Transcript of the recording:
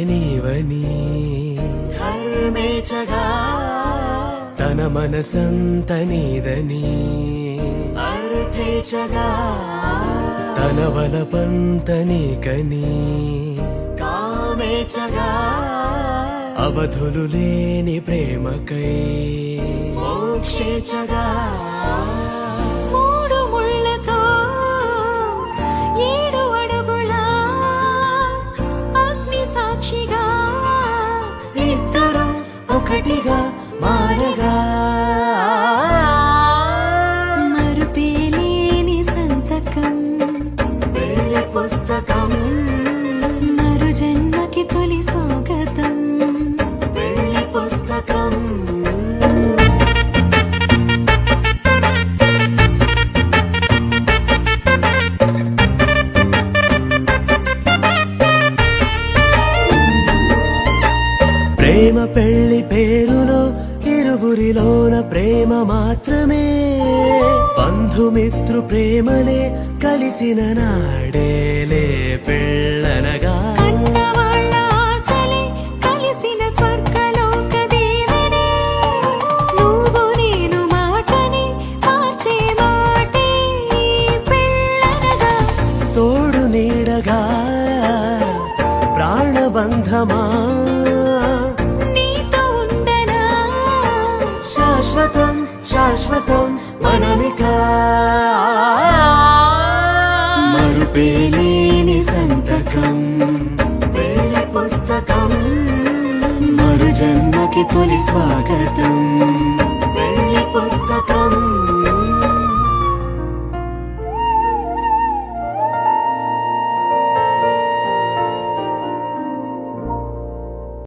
నీవని కర్మేచగా తన మనసంత నీదని అర్థేచగా తన వలపంత నీకని కామేచగా అవధులు లేని ప్రేమకై మోక్షేచగా మూడు ముళ్ళతో 7 అడుగుల అగ్ని సాక్షిగా ఇద్దరు ఒకటిగా మారగా మరుపేలేని సంతకం పెళ్లి పుస్తకం మరు జన్మకి తొలి స్వాగతం పెళ్లి పుస్తకం ప్రేమ పెళ్లి పేరులో ఇరువురిలోన ప్రేమ మాత్రమే బంధుమిత్రు ప్రేమనే కలిసిన నాడేలే పెళ్ళనగా కన్నవాళ్ళ ఆశలే కలిసిన స్వర్గలోక దీవెనే నువ్వు నేను మాటని మార్చే మాటే పెళ్ళనగా తోడు నీడగా ప్రాణబంధమా నీతో ఉండనా శాశ్వతం శాశ్వతం మనమిక మరుపేలేని సంతకం పెళ్లి పుస్తకం మరు జన్మకి తొలి స్వాగతం పెళ్లి పుస్తకం